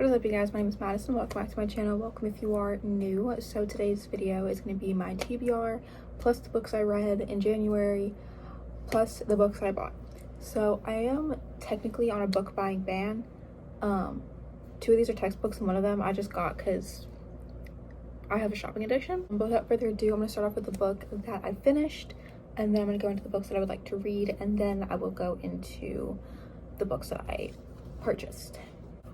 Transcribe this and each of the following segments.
What is up, you guys? My name is Madison. Welcome back to my channel. Welcome if you are new. So today's video is going to be my TBR plus the books I read in January plus the books I bought. So I am technically on a book buying ban. Two of these are textbooks and one of them I just got because I have a shopping addiction. But without further ado, I'm going to start off with the book that I finished, and then I'm going to go into the books that I would like to read, and then I will go into the books that I purchased.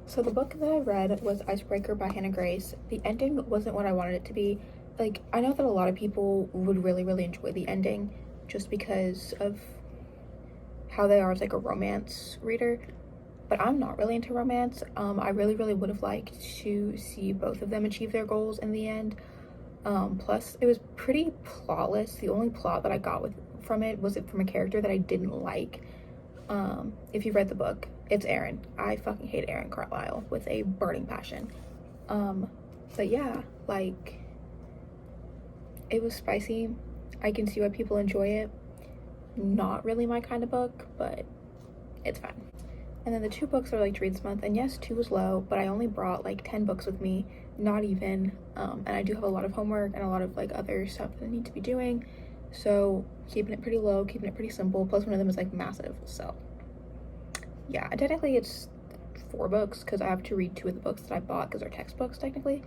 So the book that I read was Icebreaker by Hannah Grace. The ending wasn't what I wanted it to be. Like, I know that a lot of people would really enjoy the ending just because of how they are as like a romance reader, but I'm not really into romance. I really would have liked to see both of them achieve their goals in the end. Plus it was pretty plotless. The only plot that I got from it was from a character that I didn't like. If you read the book, it's Aaron. I fucking hate Aaron Carlisle with a burning passion. But yeah, like, it was spicy. I can see why people enjoy it. Not really my kind of book, but it's fine. And then the two books I would like to read this month, and yes, 2 was low, but I only brought like 10 books with me, not even. And I do have a lot of homework and a lot of like other stuff that I need to be doing, so keeping it pretty low, keeping it pretty simple. Plus one of them is like massive, so yeah. And technically it's 4 books because I have to read 2 of the books that I bought because they're textbooks technically.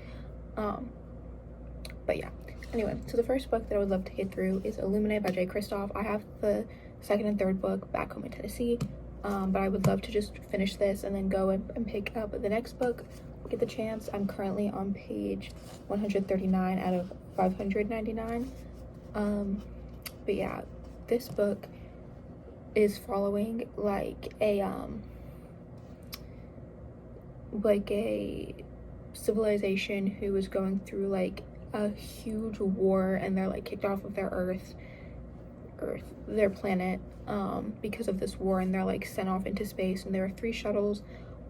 But yeah, anyway, so the first book that I would love to get through is Illuminate by Jay Kristoff. I have the second and third book back home in Tennessee, but I would love to just finish this and then go and pick up the next book, get the chance. I'm currently on page 139 out of 599. But yeah, this book is following like a civilization who is going through like a huge war, and they're like kicked off of their their planet because of this war, and they're like sent off into space. And there are 3 shuttles.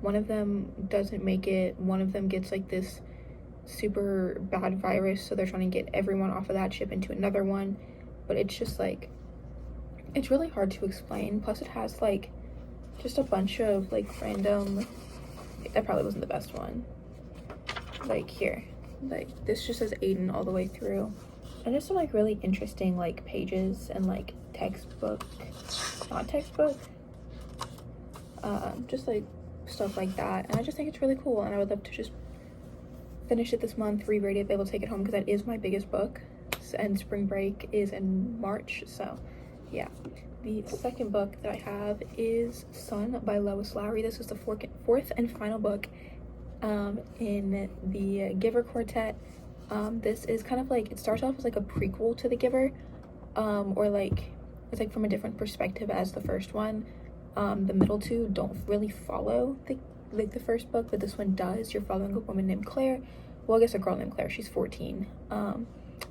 One of them doesn't make it. One of them gets like this super bad virus, so they're trying to get everyone off of that ship into another one. But it's just like, it's really hard to explain. Plus it has like just a bunch of like random, that probably wasn't the best one, like here, like this just says Aiden all the way through, and just some like really interesting like pages and like textbook, not textbook, just like stuff like that. And I just think it's really cool, and I would love to just finish it this month, reread it, be able to take it home, because that is my biggest book, and spring break is in March. So yeah. The second book that I have is Sun by Lois Lowry. This is the fourth and final book in the Giver Quartet. This is kind of like, it starts off as like a prequel to the Giver, or like it's like from a different perspective as the first one. The middle 2 don't really follow the first book, but this one does. You're following a woman named Claire. Well, I guess a girl named Claire. She's 14.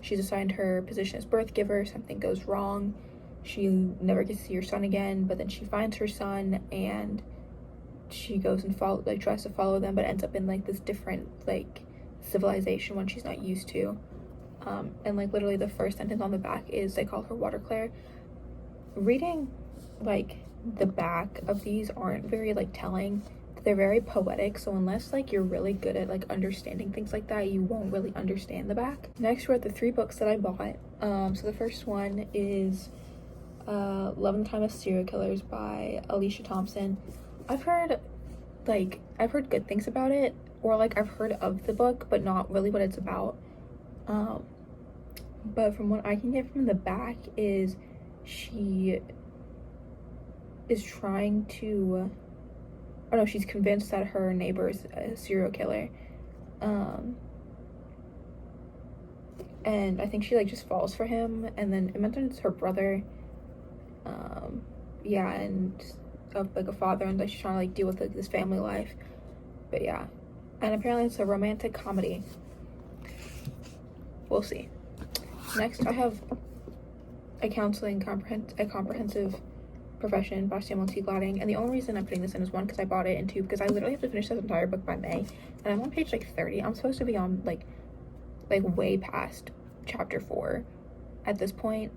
She's assigned her position as birth giver. Something goes wrong. She never gets to see her son again, but then she finds her son, and she goes and tries to follow them, but ends up in like this different like civilization, one she's not used to. And like literally the first sentence on the back is they call her Water Claire. Reading like the back of these aren't very like telling. They're very poetic, so unless like you're really good at like understanding things like that, you won't really understand the back. Next, we're at the 3 books that I bought. So the first one is Love in the Time of Serial Killers by Alicia Thompson. I've heard good things about it, or like I've heard of the book, but not really what it's about. But from what I can get from the back is she is trying to, oh no, she's convinced that her neighbor is a serial killer. And I think she like just falls for him, and then it mentions it's her brother. Yeah, and of like a father, and like she's trying to like deal with like this family life. But yeah, and apparently it's a romantic comedy. We'll see. Next, I have A Comprehensive Profession by Samuel T. Gladding, and the only reason I'm putting this in is 1, because I bought it, and 2, because I literally have to finish this entire book by May, and I'm on page like 30. I'm supposed to be on like way past chapter 4 at this point.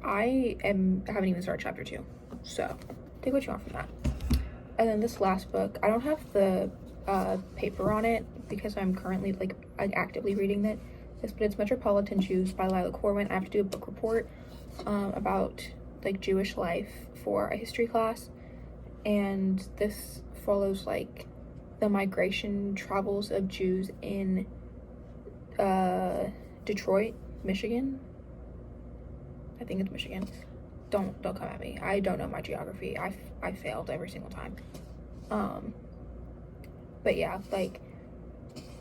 I haven't even started chapter 2, so take what you want from that. And then this last book, I don't have the paper on it because I'm currently like actively reading this, but it's Metropolitan Jews by Lila Corwin. I have to do a book report about like Jewish life for a history class, and this follows like the migration travels of Jews in Detroit, Michigan. I think it's Michigan. Don't come at me. I don't know my geography. I failed every single time. But yeah, like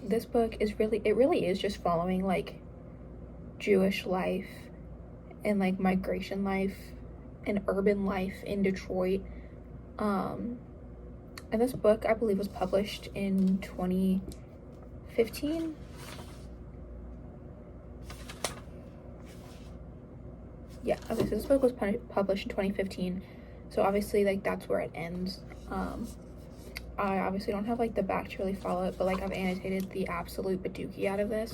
this book is really is just following like Jewish life and like migration life and urban life in Detroit. And this book I believe was published in 2015. Yeah, okay, so this book was published in 2015, so obviously like that's where it ends. I obviously don't have like the back to really follow it, but like I've annotated the absolute badookie out of this,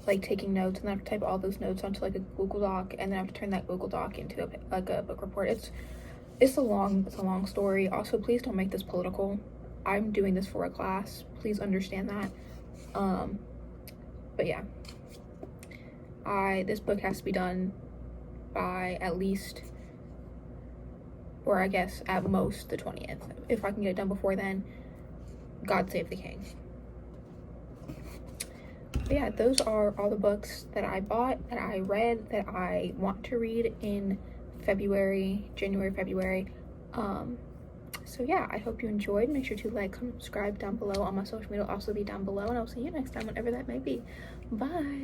like taking notes, and then I have to type all those notes onto like a Google Doc, and then I have to turn that Google Doc into a book report. It's a long story. Also, please don't make this political. I'm doing this for a class. Please understand that. But yeah, this book has to be done by at least, or I guess at most, the 20th. If I can get it done before then, God save the king. But yeah, those are all the books that I bought, that I read, that I want to read in January, February. So yeah, I hope you enjoyed. Make sure to like, comment, subscribe down below. All my social media will also be down below, and I'll see you next time, whenever that may be. Bye.